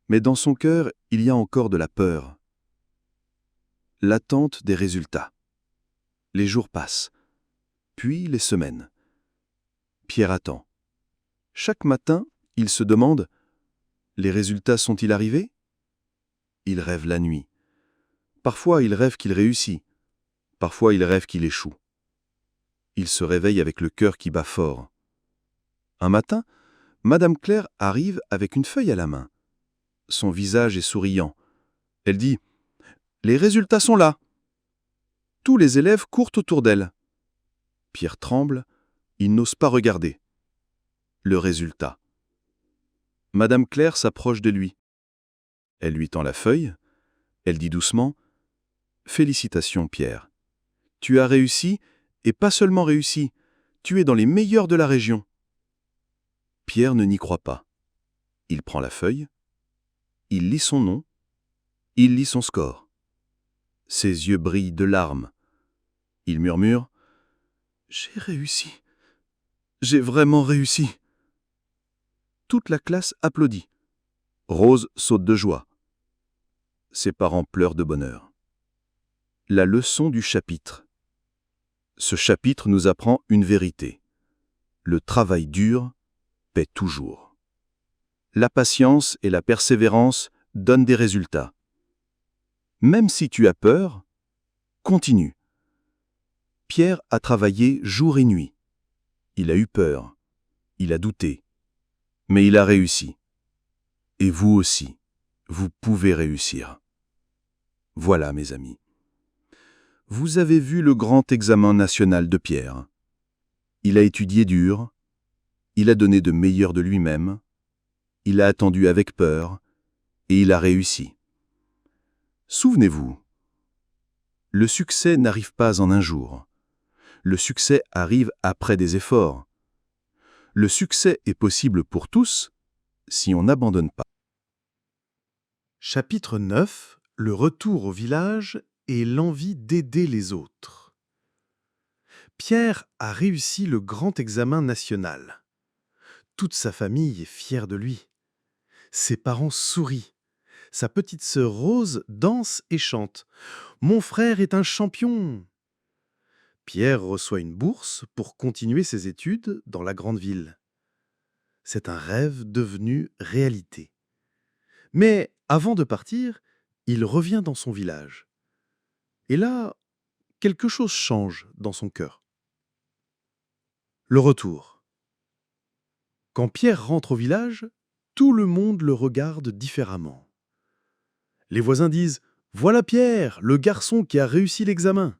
mais dans son cœur, il y a encore de la peur. L'attente des résultats. Les jours passent, puis les semaines. Pierre attend. Chaque matin, il se demande « Les résultats sont-ils arrivés ?» Il rêve la nuit. Parfois, il rêve qu'il réussit. Parfois, il rêve qu'il échoue. Il se réveille avec le cœur qui bat fort. Un matin, Madame Claire arrive avec une feuille à la main. Son visage est souriant. Elle dit « Les résultats sont là !» Tous les élèves courent autour d'elle. Pierre tremble, il n'ose pas regarder. Le résultat. Madame Claire s'approche de lui. Elle lui tend la feuille. Elle dit doucement « Félicitations, Pierre. Tu as réussi, et pas seulement réussi, tu es dans les meilleurs de la région. » Pierre ne n'y croit pas. Il prend la feuille. Il lit son nom. Il lit son score. Ses yeux brillent de larmes. Il murmure « J'ai réussi. J'ai vraiment réussi. » Toute la classe applaudit. Rose saute de joie. Ses parents pleurent de bonheur. La leçon du chapitre. Ce chapitre nous apprend une vérité. Le travail dur paie toujours. La patience et la persévérance donnent des résultats. Même si tu as peur, continue. Pierre a travaillé jour et nuit. Il a eu peur. Il a douté. Mais il a réussi. Et vous aussi, vous pouvez réussir. Voilà, mes amis. Vous avez vu le grand examen national de Pierre. Il a étudié dur. Il a donné de meilleur de lui-même. Il a attendu avec peur. Et il a réussi. Souvenez-vous, le succès n'arrive pas en un jour. Le succès arrive après des efforts. Le succès est possible pour tous si on n'abandonne pas. Chapitre 9. Le retour au village et l'envie d'aider les autres. Pierre a réussi le grand examen national. Toute sa famille est fière de lui. Ses parents sourient. Sa petite sœur Rose danse et chante. « Mon frère est un champion !» Pierre reçoit une bourse pour continuer ses études dans la grande ville. C'est un rêve devenu réalité. Mais avant de partir, il revient dans son village. Et là, quelque chose change dans son cœur. Le retour. Quand Pierre rentre au village, tout le monde le regarde différemment. Les voisins disent « Voilà Pierre, le garçon qui a réussi l'examen ».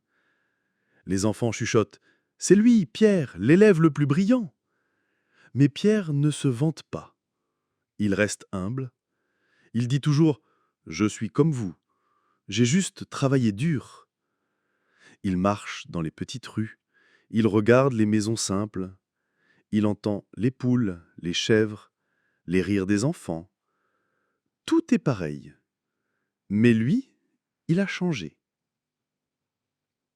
Les enfants chuchotent « C'est lui, Pierre, l'élève le plus brillant ». Mais Pierre ne se vante pas. Il reste humble. Il dit toujours « Je suis comme vous. J'ai juste travaillé dur ». Il marche dans les petites rues. Il regarde les maisons simples. Il entend les poules, les chèvres, les rires des enfants. Tout est pareil. Mais lui, il a changé.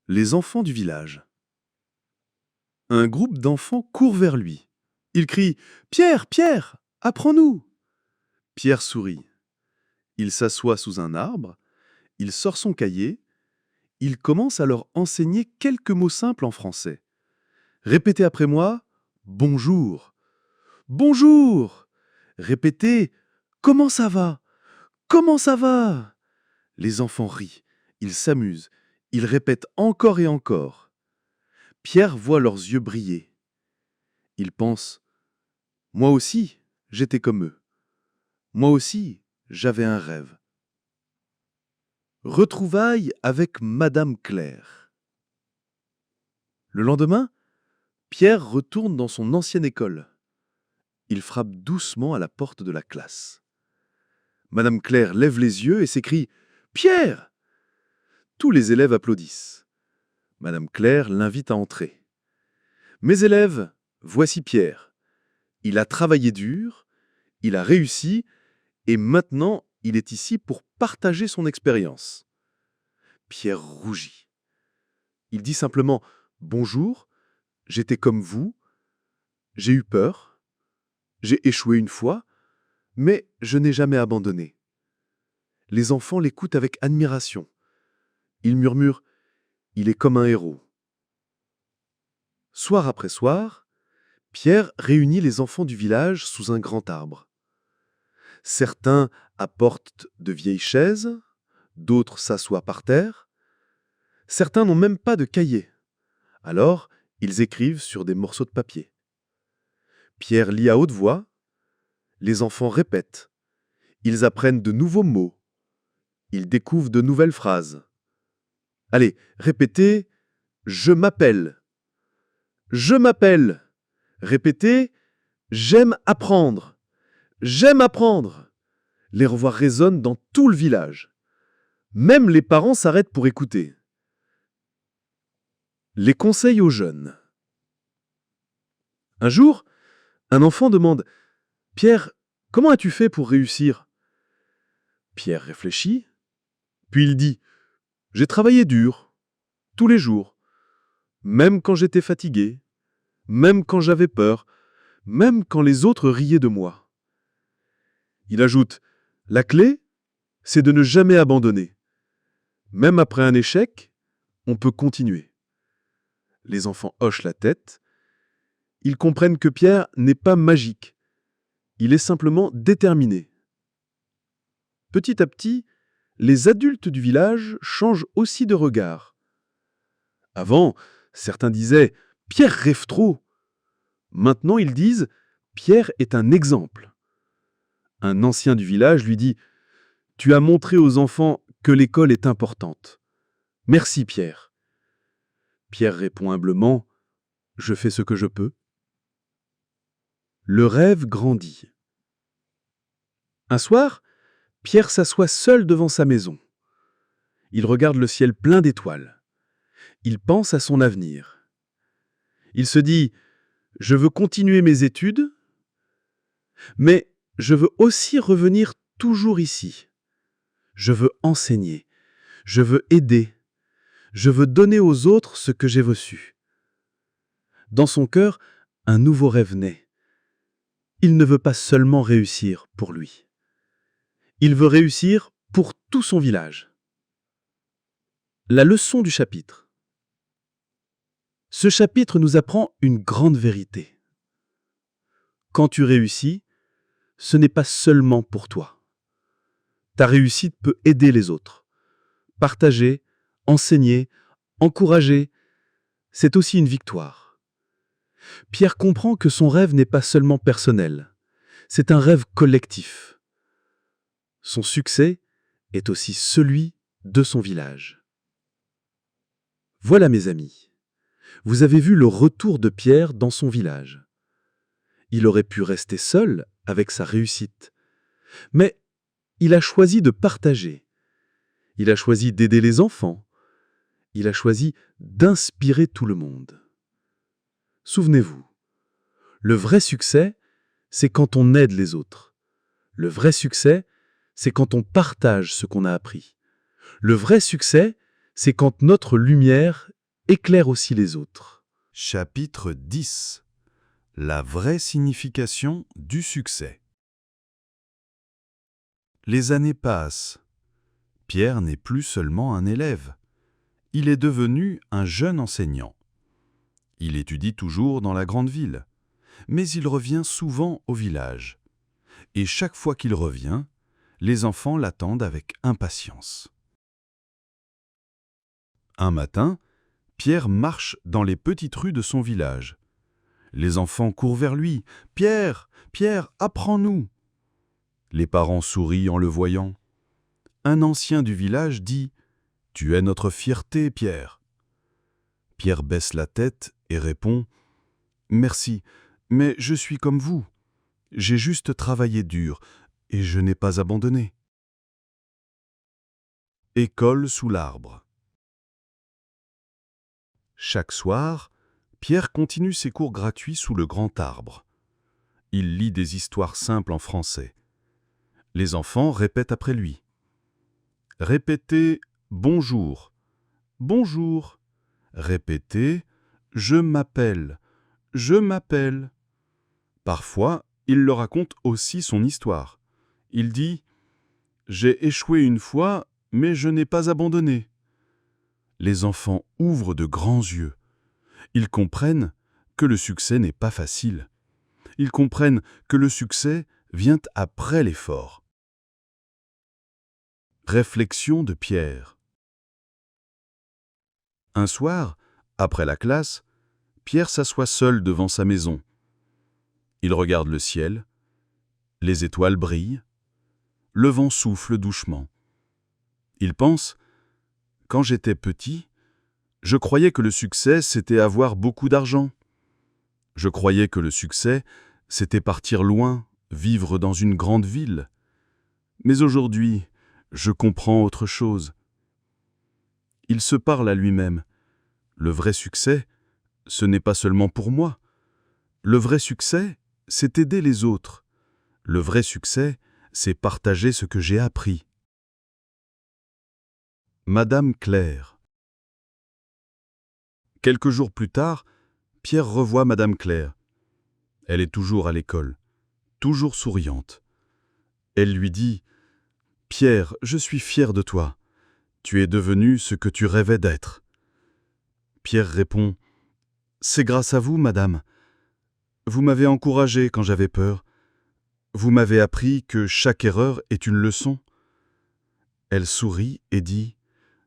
Les enfants du village. Un groupe d'enfants court vers lui. Il crie « Pierre, Pierre, apprends-nous !» Pierre sourit. Il s'assoit sous un arbre. Il sort son cahier. Il commence à leur enseigner quelques mots simples en français. Répétez après moi « Bonjour ». Bonjour. Répétez « Comment ça va ? Comment ça va ?» Les enfants rient. Ils s'amusent. Ils répètent encore et encore. Pierre voit leurs yeux briller. Il pense « Moi aussi, j'étais comme eux. Moi aussi, j'avais un rêve. » Retrouvailles avec Madame Claire. Le lendemain, Pierre retourne dans son ancienne école. Il frappe doucement à la porte de la classe. Madame Claire lève les yeux et s'écrie « Pierre !» Tous les élèves applaudissent. Madame Claire l'invite à entrer. « Mes élèves, voici Pierre. Il a travaillé dur, il a réussi, et maintenant il est ici pour partager son expérience. » Pierre rougit. Il dit simplement « Bonjour, j'étais comme vous, j'ai eu peur, j'ai échoué une fois, mais je n'ai jamais abandonné. » Les enfants l'écoutent avec admiration. Ils murmurent « Il est comme un héros. » Soir après soir, Pierre réunit les enfants du village sous un grand arbre. Certains apportent de vieilles chaises, d'autres s'assoient par terre. Certains n'ont même pas de cahier. Alors, ils écrivent sur des morceaux de papier. Pierre lit à haute voix. Les enfants répètent. Ils apprennent de nouveaux mots. Ils découvrent de nouvelles phrases. Allez, répétez « Je m'appelle ». Je m'appelle. Répétez « J'aime apprendre ». J'aime apprendre. Les voix résonnent dans tout le village. Même les parents s'arrêtent pour écouter. Les conseils aux jeunes. Un jour, un enfant demande « Pierre, comment as-tu fait pour réussir ?» Pierre réfléchit, puis il dit « J'ai travaillé dur, tous les jours, même quand j'étais fatigué, même quand j'avais peur, même quand les autres riaient de moi. » Il ajoute « La clé, c'est de ne jamais abandonner. Même après un échec, on peut continuer. » Les enfants hochent la tête. Ils comprennent que Pierre n'est pas magique. Il est simplement déterminé. Petit à petit, les adultes du village changent aussi de regard. Avant, certains disaient « Pierre rêve trop ». Maintenant, ils disent « Pierre est un exemple ». Un ancien du village lui dit « Tu as montré aux enfants que l'école est importante. Merci Pierre. » Pierre répond humblement « Je fais ce que je peux. » Le rêve grandit. Un soir, Pierre s'assoit seul devant sa maison. Il regarde le ciel plein d'étoiles. Il pense à son avenir. Il se dit « Je veux continuer mes études, mais je veux aussi revenir toujours ici. Je veux enseigner. Je veux aider. Je veux donner aux autres ce que j'ai reçu. » Dans son cœur, un nouveau rêve naît. Il ne veut pas seulement réussir pour lui. Il veut réussir pour tout son village. La leçon du chapitre. Ce chapitre nous apprend une grande vérité. Quand tu réussis, ce n'est pas seulement pour toi. Ta réussite peut aider les autres. Partager, enseigner, encourager, c'est aussi une victoire. Pierre comprend que son rêve n'est pas seulement personnel, c'est un rêve collectif. Son succès est aussi celui de son village. Voilà mes amis, vous avez vu le retour de Pierre dans son village. Il aurait pu rester seul avec sa réussite, mais il a choisi de partager. Il a choisi d'aider les enfants. Il a choisi d'inspirer tout le monde. Souvenez-vous, le vrai succès, c'est quand on aide les autres. Le vrai succès, c'est quand on partage ce qu'on a appris. Le vrai succès, c'est quand notre lumière éclaire aussi les autres. Chapitre 10. La vraie signification du succès. Les années passent. Pierre n'est plus seulement un élève. Il est devenu un jeune enseignant. Il étudie toujours dans la grande ville, mais il revient souvent au village. Et chaque fois qu'il revient, les enfants l'attendent avec impatience. Un matin, Pierre marche dans les petites rues de son village. Les enfants courent vers lui. « Pierre, Pierre, apprends-nous !» Les parents sourient en le voyant. Un ancien du village dit « Tu es notre fierté, Pierre !» Pierre baisse la tête et répond « Merci, mais je suis comme vous. J'ai juste travaillé dur et je n'ai pas abandonné. » École sous l'arbre. Chaque soir, Pierre continue ses cours gratuits sous le grand arbre. Il lit des histoires simples en français. Les enfants répètent après lui. Répétez « bonjour »,« bonjour ». Répétez « je m'appelle »,« je m'appelle ». Parfois, il leur raconte aussi son histoire. Il dit « J'ai échoué une fois, mais je n'ai pas abandonné ». Les enfants ouvrent de grands yeux. Ils comprennent que le succès n'est pas facile. Ils comprennent que le succès vient après l'effort. Réflexion de Pierre. Un soir, après la classe, Pierre s'assoit seul devant sa maison. Il regarde le ciel. Les étoiles brillent. Le vent souffle doucement. Il pense « Quand j'étais petit, je croyais que le succès, c'était avoir beaucoup d'argent. Je croyais que le succès, c'était partir loin, vivre dans une grande ville. Mais aujourd'hui, je comprends autre chose. » Il se parle à lui-même. Le vrai succès, ce n'est pas seulement pour moi. Le vrai succès, c'est aider les autres. Le vrai succès, c'est partager ce que j'ai appris. Madame Claire. Quelques jours plus tard, Pierre revoit Madame Claire. Elle est toujours à l'école, toujours souriante. Elle lui dit « Pierre, je suis fier de toi. Tu es devenu ce que tu rêvais d'être. » Pierre répond « C'est grâce à vous, madame. Vous m'avez encouragé quand j'avais peur. Vous m'avez appris que chaque erreur est une leçon. » Elle sourit et dit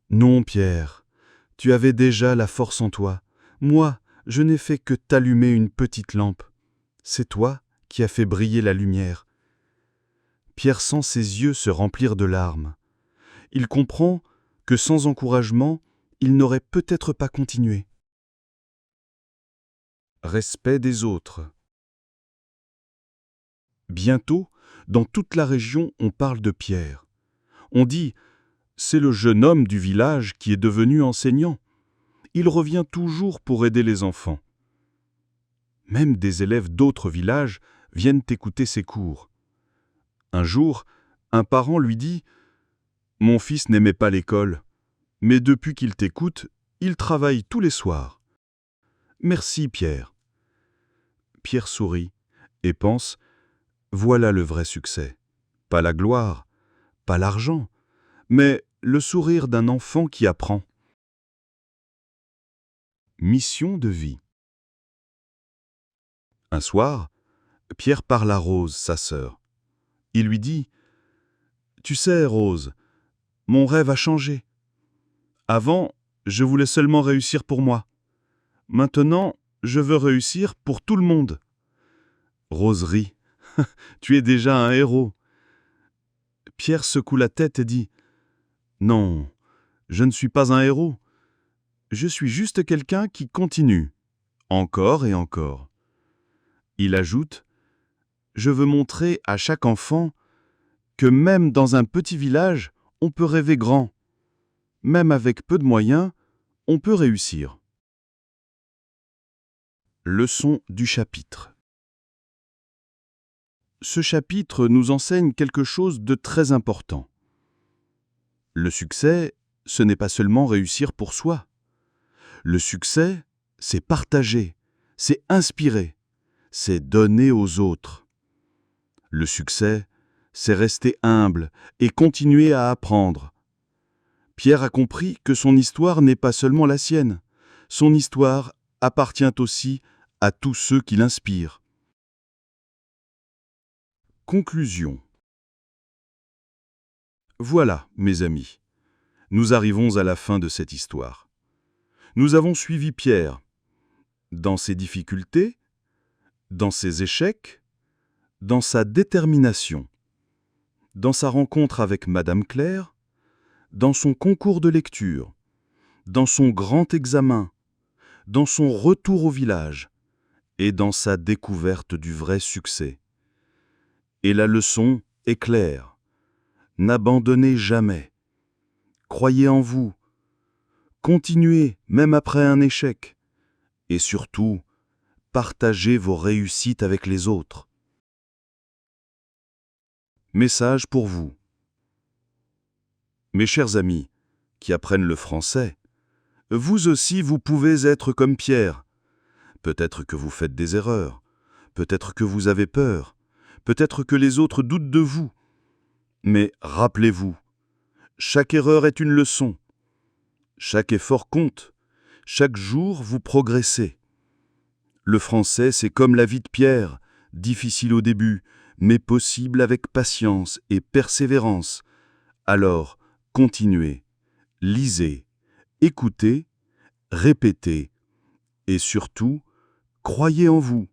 « Non, Pierre, tu avais déjà la force en toi. Moi, je n'ai fait que t'allumer une petite lampe. C'est toi qui as fait briller la lumière. » Pierre sent ses yeux se remplir de larmes. Il comprend que sans encouragement, il n'aurait peut-être pas continué. Respect des autres. Bientôt, dans toute la région, on parle de Pierre. On dit « C'est le jeune homme du village qui est devenu enseignant. Il revient toujours pour aider les enfants. » Même des élèves d'autres villages viennent écouter ses cours. Un jour, un parent lui dit « Mon fils n'aimait pas l'école, mais depuis qu'il t'écoute, il travaille tous les soirs. Merci, Pierre. » Pierre sourit et pense « Voilà le vrai succès. Pas la gloire, pas l'argent, mais le sourire d'un enfant qui apprend. » Mission de vie. Un soir, Pierre parle à Rose, sa sœur. Il lui dit « Tu sais, Rose, mon rêve a changé. Avant, je voulais seulement réussir pour moi. Maintenant, je veux réussir pour tout le monde. » Rose rit. « Tu es déjà un héros. » Pierre secoue la tête et dit « Non, je ne suis pas un héros. Je suis juste quelqu'un qui continue, encore et encore. » Il ajoute « Je veux montrer à chaque enfant que même dans un petit village, on peut rêver grand. Même avec peu de moyens, on peut réussir. » Leçon du chapitre. Ce chapitre nous enseigne quelque chose de très important. Le succès, ce n'est pas seulement réussir pour soi. Le succès, c'est partager, c'est inspirer, c'est donner aux autres. Le succès, c'est rester humble et continuer à apprendre. Pierre a compris que son histoire n'est pas seulement la sienne. Son histoire appartient aussi à tous ceux qui l'inspirent. Conclusion. Voilà, mes amis, nous arrivons à la fin de cette histoire. Nous avons suivi Pierre dans ses difficultés, dans ses échecs, dans sa détermination, dans sa rencontre avec Madame Claire, dans son concours de lecture, dans son grand examen, dans son retour au village et dans sa découverte du vrai succès. Et la leçon est claire. N'abandonnez jamais. Croyez en vous. Continuez même après un échec. Et surtout, partagez vos réussites avec les autres. Message pour vous. Mes chers amis qui apprennent le français, vous aussi vous pouvez être comme Pierre. Peut-être que vous faites des erreurs, peut-être que vous avez peur, peut-être que les autres doutent de vous. Mais rappelez-vous, chaque erreur est une leçon. Chaque effort compte. Chaque jour, vous progressez. Le français, c'est comme la vie de Pierre, difficile au début, mais possible avec patience et persévérance. Alors, continuez, lisez, écoutez, répétez, et surtout, croyez en vous.